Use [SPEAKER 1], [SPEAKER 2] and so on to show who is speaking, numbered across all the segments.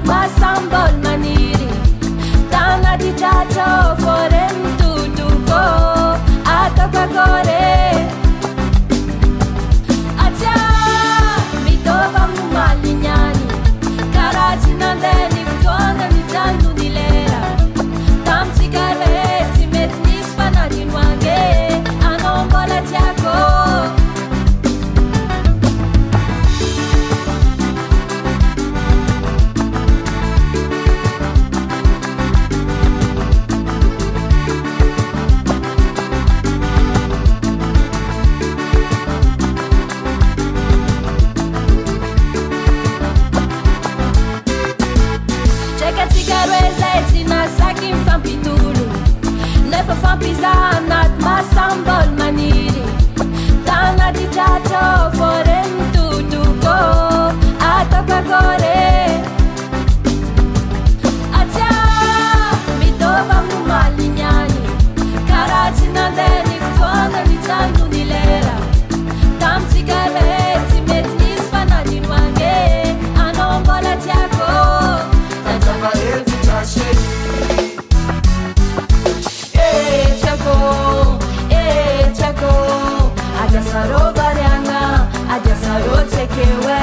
[SPEAKER 1] masambol maniry tagnaty tratra fore mitotoko atokakore atia mitova momalinyany karaha tsy nandeha ny fotoana nijanony ny lera tamitsika re tsy mety nisy fanadinoange anao mbola tiako Fampizah anaty masambol maniry tagnaty tratra fore mitotoko atokakore atia mitova momalinyany karaha tsy nandeha ny fotoana nijanony ny lera tamitsika re tsy mety nisy fanadinoange anao mbola tiako Adiasaro variana, adiasaro tsekewe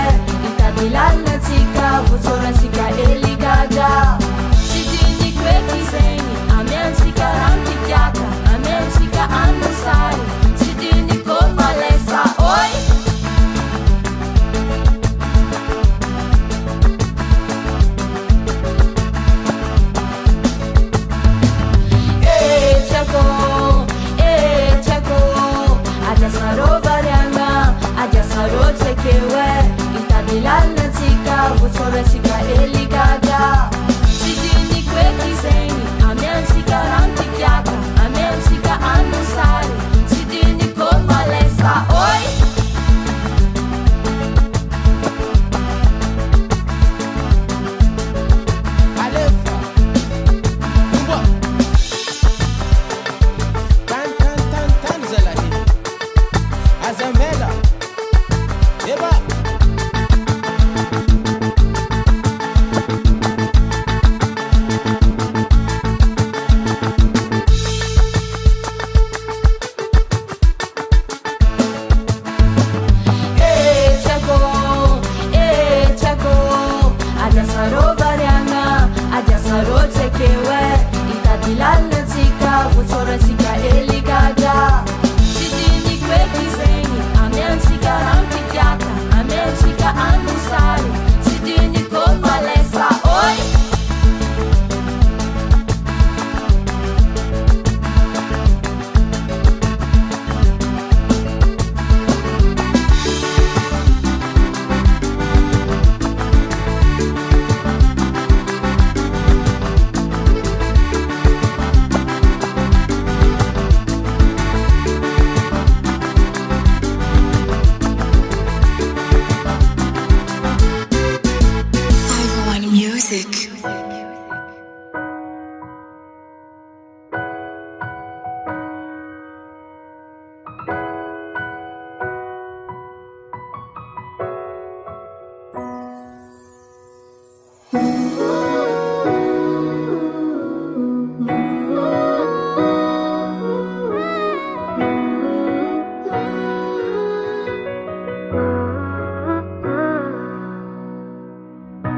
[SPEAKER 1] itadilana tsika, vutsora tsika eligada sidini kweki zeni, amen tsika ranti tiaka, amen tsika anusari sidini komalesa, oi adiasaro tsekewe itadilana tsika vutsora tsika eligada sidini kweki zeni amen tsika ranti tiaka amen tsika anusari sidini komalesa oi
[SPEAKER 2] Alefa Umba Tan zelahi Azamela Eba
[SPEAKER 1] adiasaro variana, adiasaro tsekewe itadilana tsika, vutsora tsika eligada sidini kweki zeni, amen tsika ranti tiaka, amen tsika anusari sidini komalesa oi
[SPEAKER 3] Music.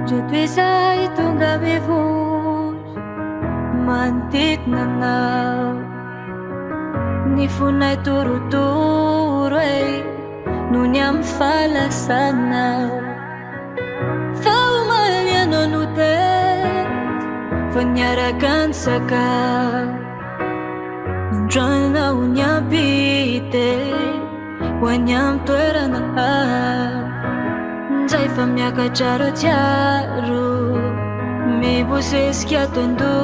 [SPEAKER 1] Jadwisay itong gabi voz mantit na naw nifunay turo-turo nunyam falasanaw Faumalya nonutet Fanyarakan sakaw Ndrana unya bite Wanyam tuera na Zay fa miakatra tiaro mibosesika tondo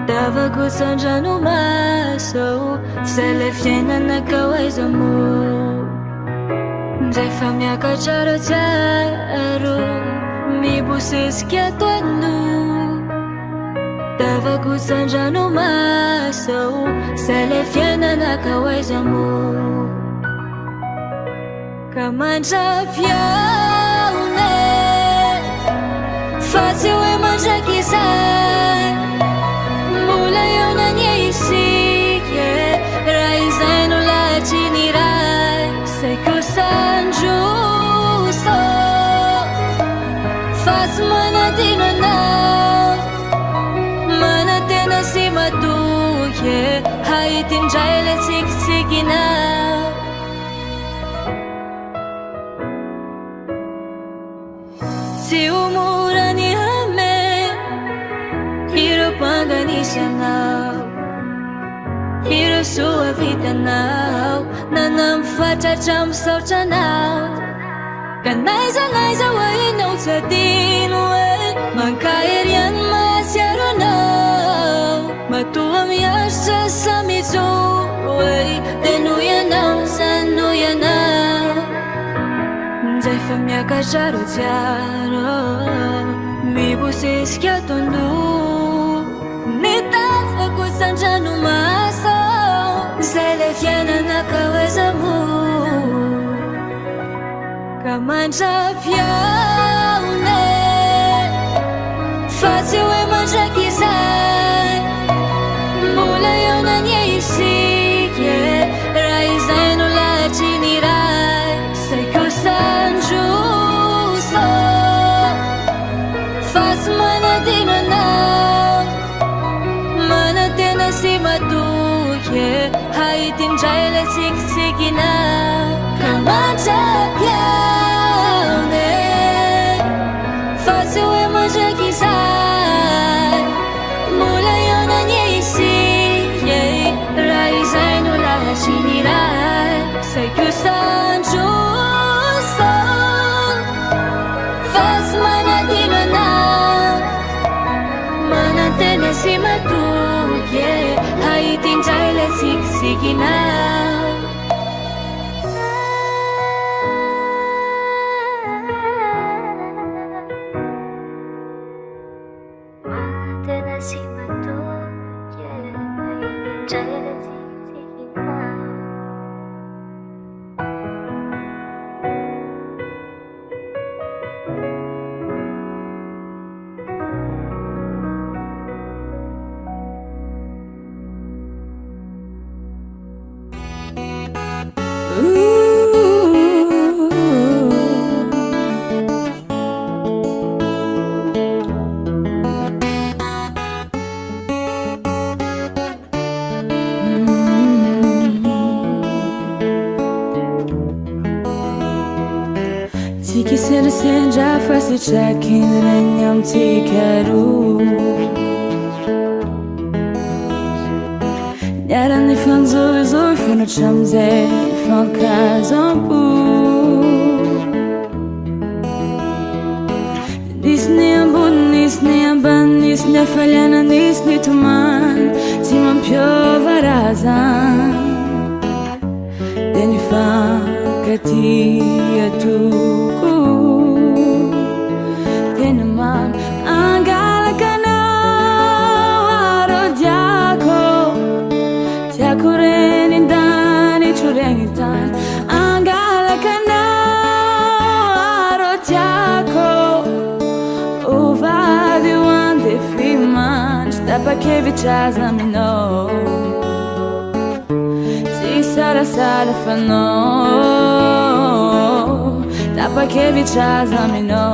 [SPEAKER 1] davako sandranomaso zay le fiainanakao aizamo zay fa miakatra tiaro mibosesika tondo davako sandranomaso zay le fiainanakao aizamo Kamandrapiaune Faz manadino na manatena si matuye haitin jaile siksikina si umurani hame hiro panganisya now hiro sua vida now nanam facha jam saucha now Ganaiza way no sa din way Mangkairian masyaro no Matuam yasa sa miso way Tenuya na sanuya na Zay famya ka jaro jaro Mi busis kya tondu Nita fakusan janu maso Zay le fiana na kaweza mu Kamanja piaune Fácil é manjar kizai Mula yona nyesiye Raizai no lachinirai Sei que o sanju so Faz manadino na Manatena si matuye Haitin jaile siksikina Kamanja piaune Sei que o sanju so Faz manadino na Manatena si matuye Haitin jaile siksikina Manatena si matuye Haitin jaile siksikina Tiki sendo já faz o check-in Renyam ti quero Nhara ni fan zoi Fan o chamze Fan kazampu Nis ni ambun Nis ni amban Nis ni falhana Nis ni tuman Timam pio varazan Deni fan Katia tuku Tenaman Angala kana Arodiako Tiakuren indani churengitan Angala kana Arodiako Uvadi wande fiman Tapakevichas na mino Sara fano Tapakevichas na mino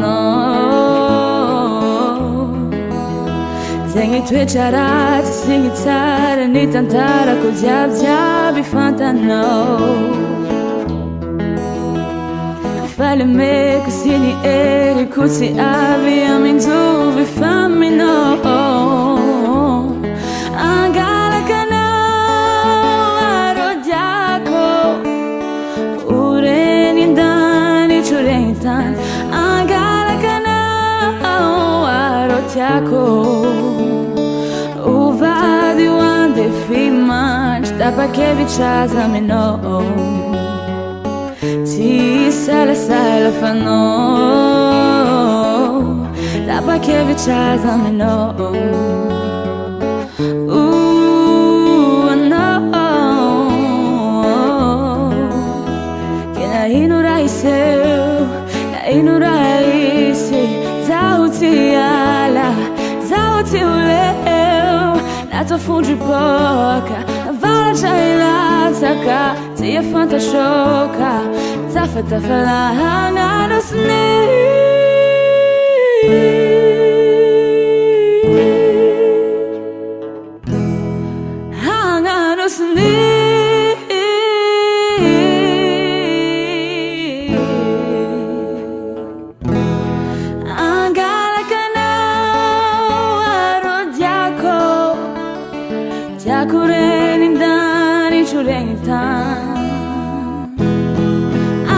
[SPEAKER 1] no Zengi twecharat Singi tsara Ni tantara Ko diab diab I fantano Fale me Kusini eri Kuti avi Amin duvi famino Angala kana Arotiako Uvadi wande fiman Tapakevichas na mino Ti sala fano Tapakevichas na mino Inuraisi Zauti ala Zauti uleu Na tua fundo de boca Vala jaila Saka Tia fanta choca, zafata falanga no hanga no Angala canao arodiaco Tiakuren indani churengitan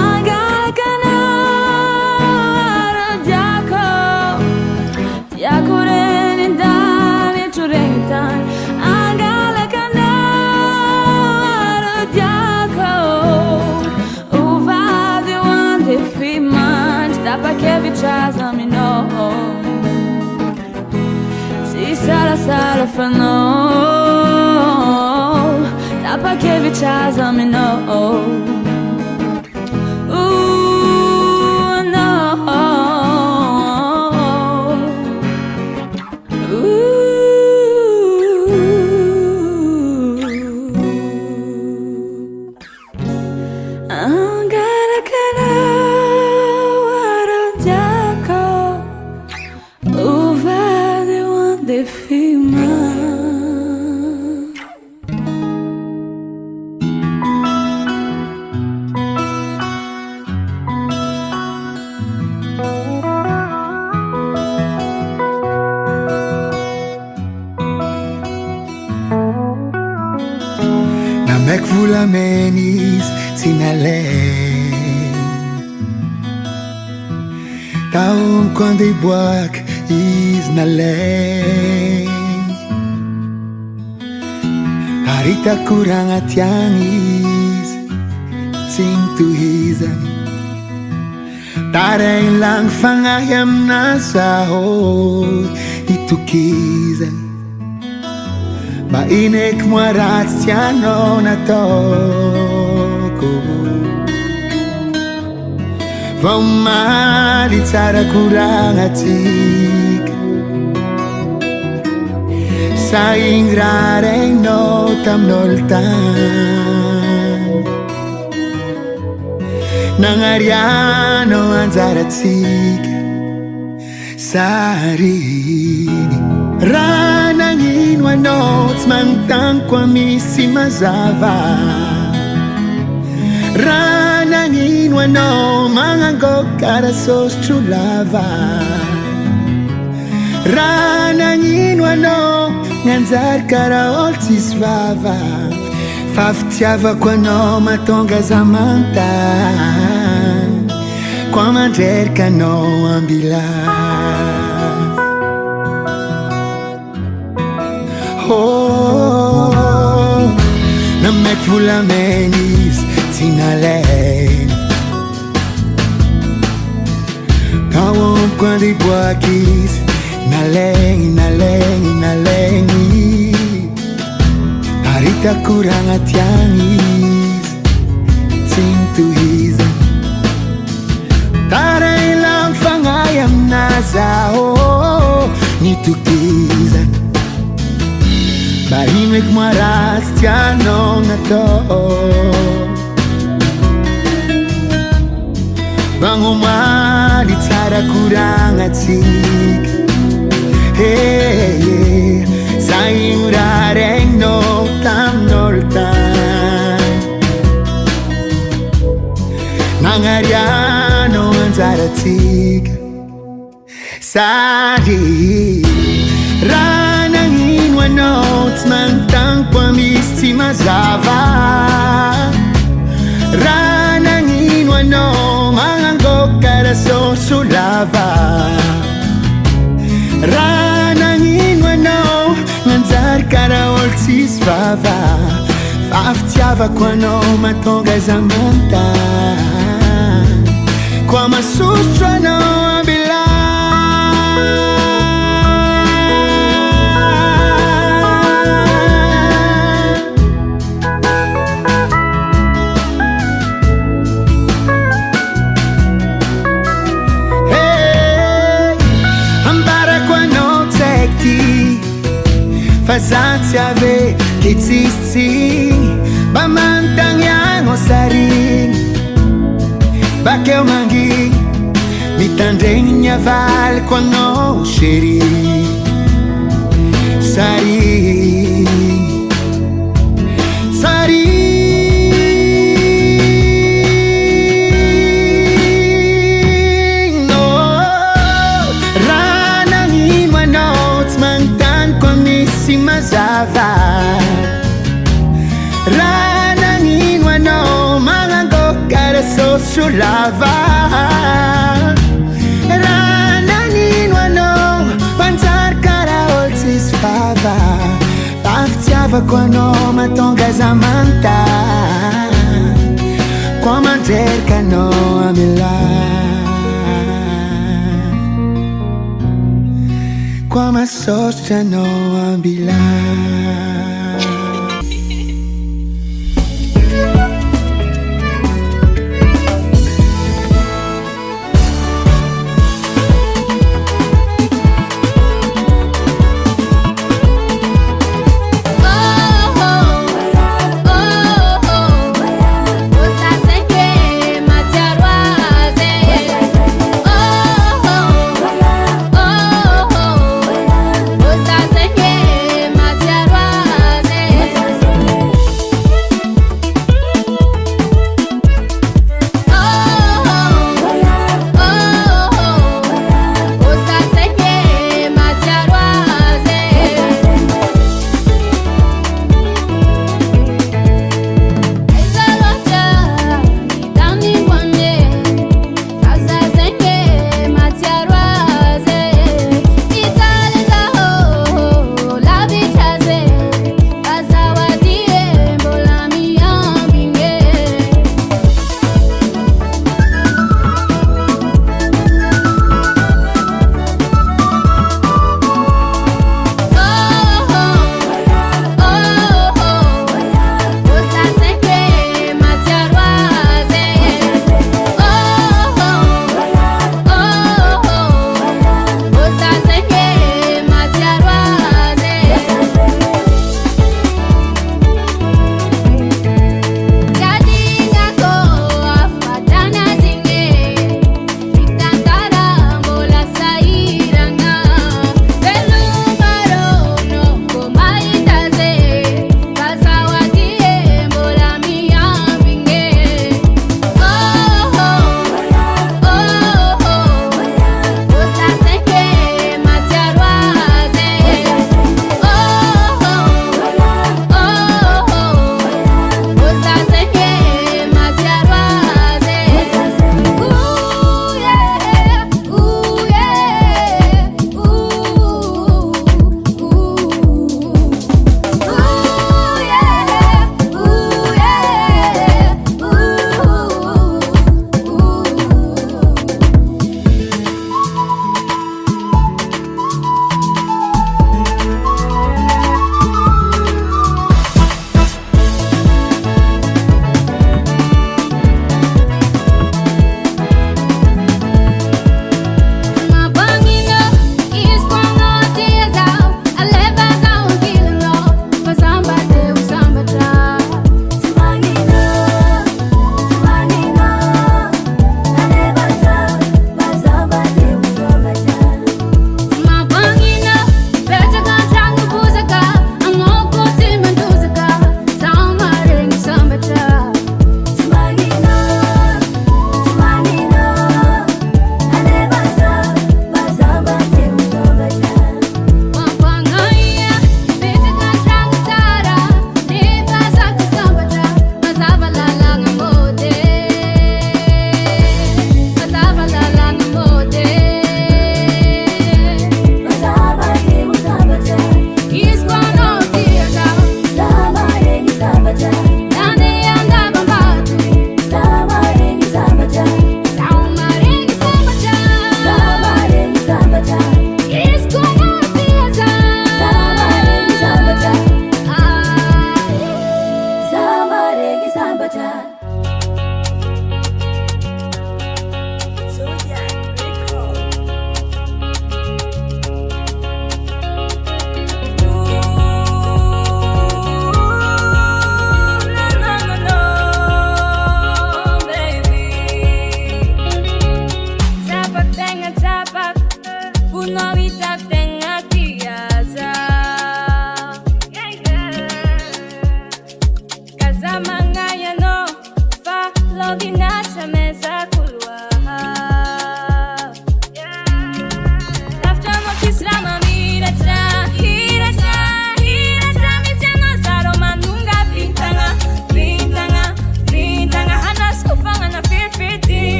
[SPEAKER 1] Angala canao arodiaco Tiakuren indani churengitan Angala canao arodiaco Uvadi wande fimant Tapakevich no Si sala sala fano Tapakevich no Ooh no Ooh Angara canao arodiaco Uvade wande fima
[SPEAKER 3] Namek vulamenis sinalém Taum quando ibuak is na lei Harita kurang atiang is sing tu hisa Tareng lang fangayam na sahod itu kiza Mainik muarat siano na toko Vão malitzara kurang atik Sa ingrareng no tam noltan Nangariano anzaratik Sarini Ranangin wanots mangtang kwa misi mazava Ranangin wano mangango karasos chulava Ranangin wano nganzar karaol tisvava Faftiava kwa no matonga zamanta Kwa manjerka no ambila Oh, namek vulamenis tinalém Kawom quando ibuakis naleng Harita kurang atiangis Cintu hisa Taray lang fangayam nazao Nitu kiza Bahimik maras tianong ato Bangumalit sara kurang atsik Hey, sayang rareng no tam noltan Nangariano anzaratik Sadi Ranangin wanots mantang pamisti mazava Ranangin wano mangango karaso sulava Ranangin wano nganzar karaol tisvava Faftiava kwano matonga zamanta Kwa masustra no abila Fazantia ve che zisti Bamantang yang o bakeo mangi mitandregny ny avaliko anao chéri sari sari no raha nagnino anao tsy magnotaniko misy mazava raha nagnino anao magnangoka sosy lava raha nagnino anao mpanjary karaha olo tsisy fava fa fitiavako anao mahatonga za manta koa mandreraka anao amilahy koa masositra anao ambilahy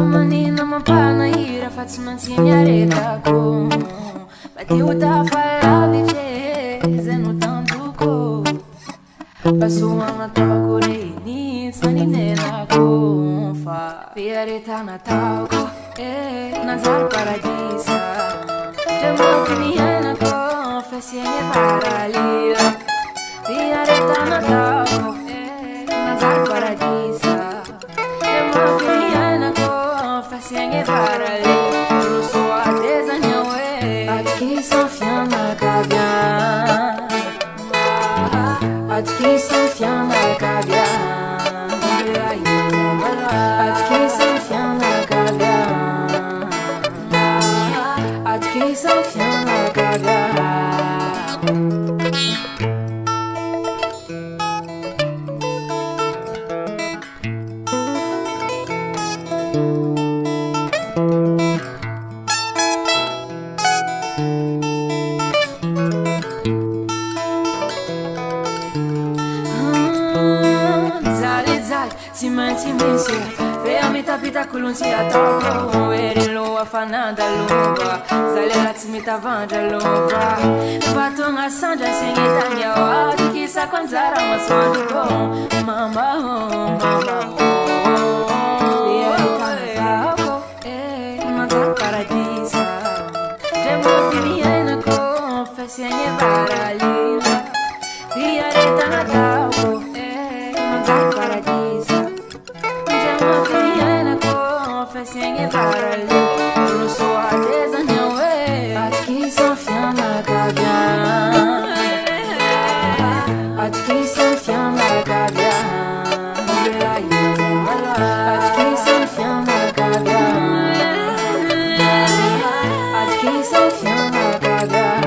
[SPEAKER 1] Manina mapana hira fa tsy maintsy miaretako Bateo tafala vicese no tantoko Pasoana ataoko reny saninenako Fa fiareta nataoko Nazar paradisa Jamafy niainako Fesiene paralila Fiareta nataoko Nazar paradisa Jamafy niainako Fesiene paralila Eu sou a desanhão Aqui só fiana caviar Aqui só fiana caviar Aqui só fiana caviar Aqui só fiana caviar Simantimense Vea mita pita kulunsi atoko Eri loa fananda loba Zale lati mita vanja loba Vatunga sanja singita nyawa Kisa kwanzara maswanduko Mama ho, mama ho Vea mita natako Manzar paradisa Demo filiena ko Fesienye baralila Vea mita natako Manzar paradisa Fesienye parali Eu sou a desanhão Aqui só fiana caviar Aqui só fiana caviar Aqui só fiana caviar Aqui só fiana caviar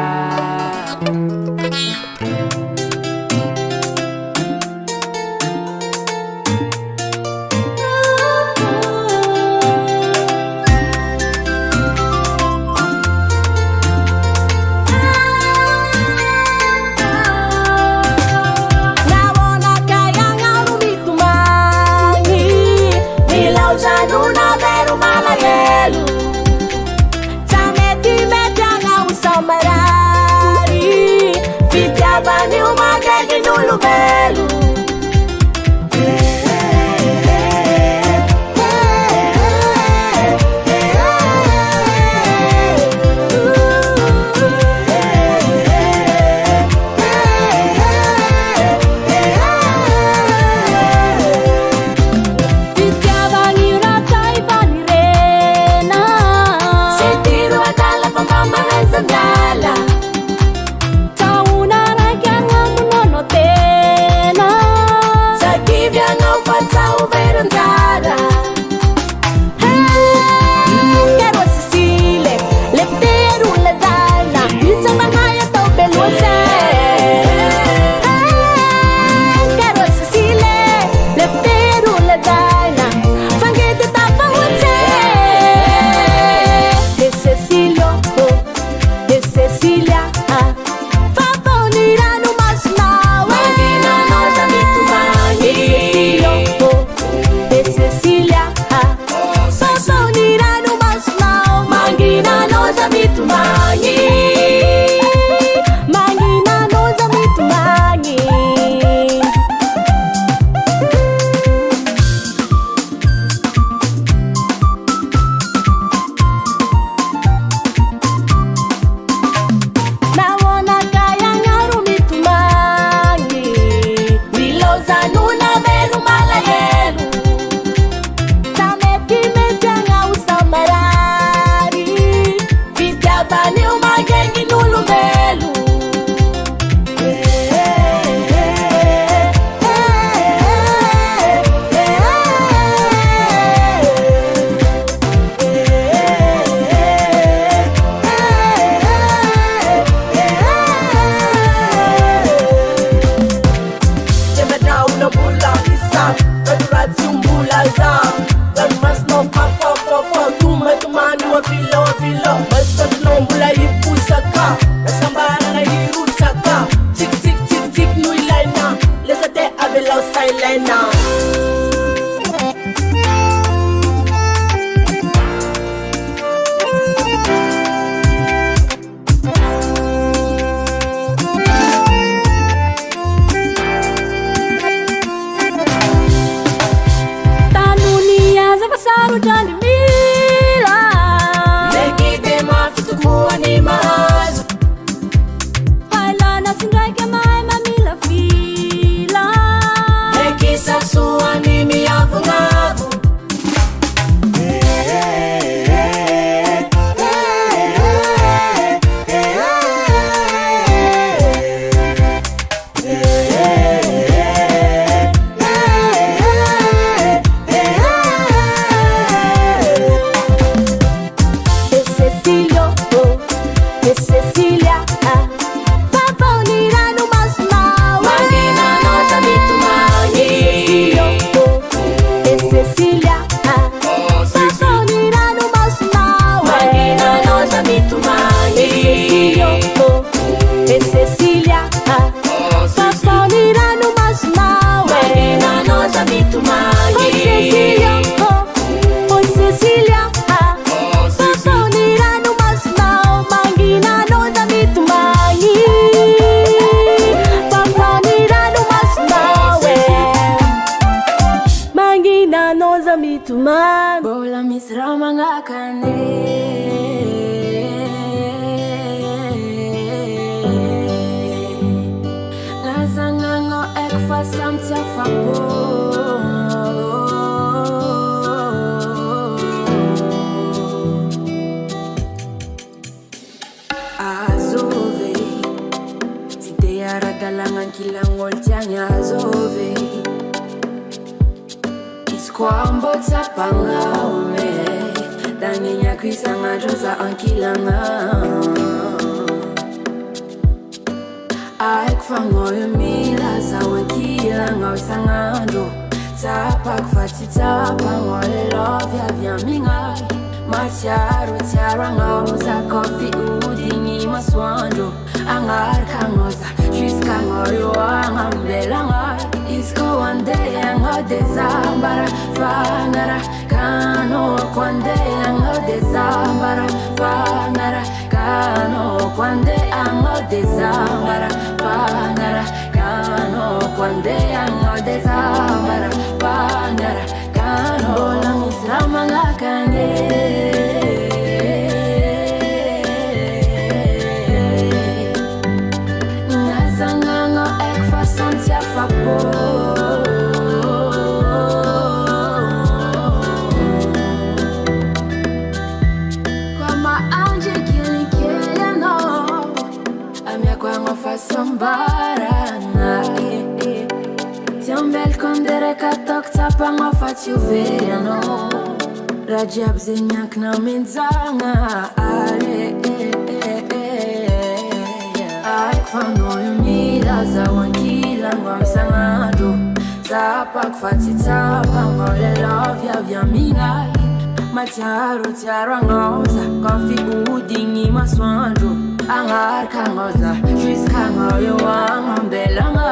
[SPEAKER 1] samy tsy afapo azove tsy de ara-dalagna ankilagn'olo tiagny azove izy koa mbô tsapagname dagniniako isan'andro za ankilagna aiko fagnoyo milazaho ankilagna isan'andro tsapako fa tsy tsapagno lelôvy avy aminay matsiaro agnao za kofi odigny masoandro agnaraka agnao za jusk'agnao eo agnambelagna izy koa andeha agnao de zambara fagnarakanao koa andeha agnao de zambara fagnarakanao koa andeha agnao de zambara fagnarakanao koa andeha agnao de zambara fagnarakanao mbola misy raha magnakagny nazagnagna aiko fa samy tsy afapo koa maandry kelikely anao amiako agna fa sambarana tsy ambeloko nderaka ataoko tsapagna fa tsy overy anao raha jiaby zay miankina menjagna are aiko fagnoyo milazaho ankilagno isan'andro tsapako fa tsy tsapagno lelôvy avy aminay matsiaro agnao za kofi odigny masoandro agnaraka agnao za jusk'agnao eo agnambelagna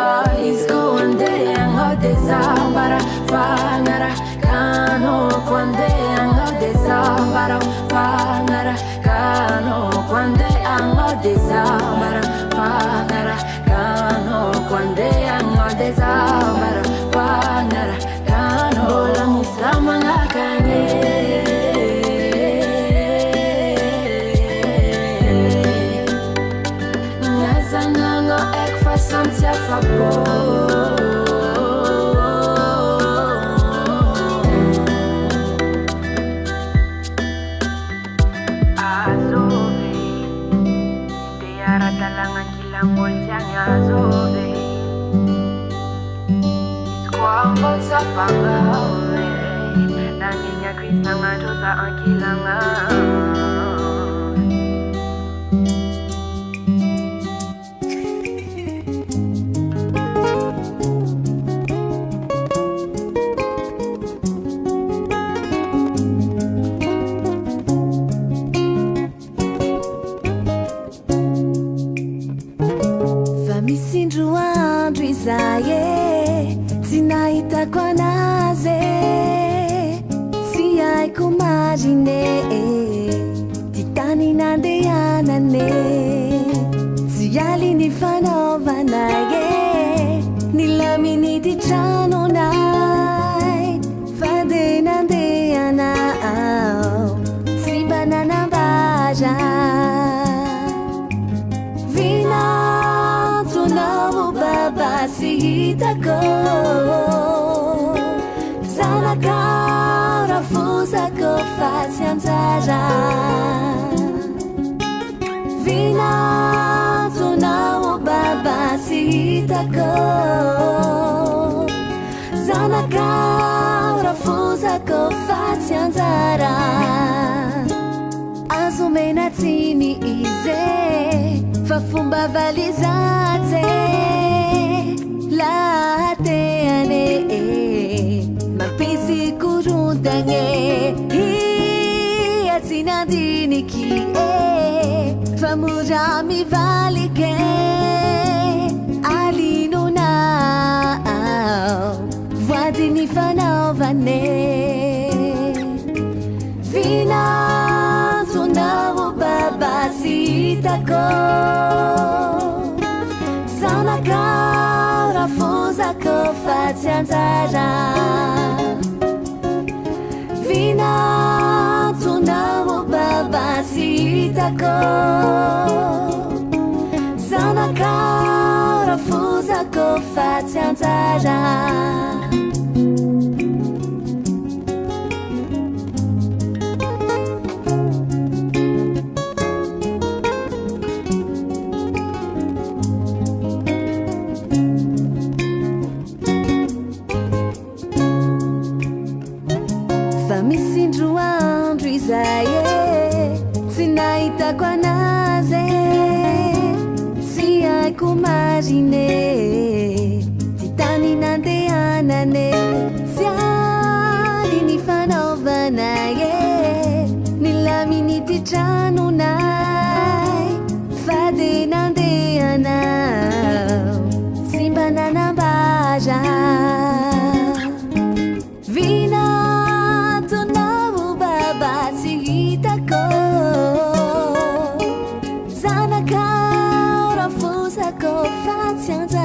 [SPEAKER 1] izy koa andeha agnao de zambara fagnarakanao koa andeha agnao de zambara fagnarakanao koa andeha agnao de zambara fagnarakanao koa andeha agnao de zambara fagnarakanao mbola misy raha magnakagny nazagnagna aiko fa samy tsy afapo azove de ara-dalagna ankilagn'olo tiagny azove izy koa mbô tsapagname nagniniako isan'andro za ankilagna
[SPEAKER 4] tsy nahitako anazy tsy haiko marine ty tany nandehanane tsy aly ny fanaovanay nilaminy ty tranonay fa de nandehanao tsy mba nanambaza tsy hitako zanakao rafosako fa tsy anjara vinantonao baba tsy hitako zanakao rafosako fa tsy anjara azo menatsiny ize fa fomba valizaze lahateane mampisy korontagne ia tsy nandiniky fa mora mivalike alinonao voadiny fanaovane vinantonao baba tsy hitako zanakao rafosako fa tsy anjara vinantonao baba tsy hitako zanakao rafosako fa tsy anjara haiko marine ty tany nandehanane tsy any ny fanaovanay nilaminy ty tranonay fa de nandehanao tsy mba nanambaza vinatonao baba tsy hitako zanakao rafosako fa tsy anja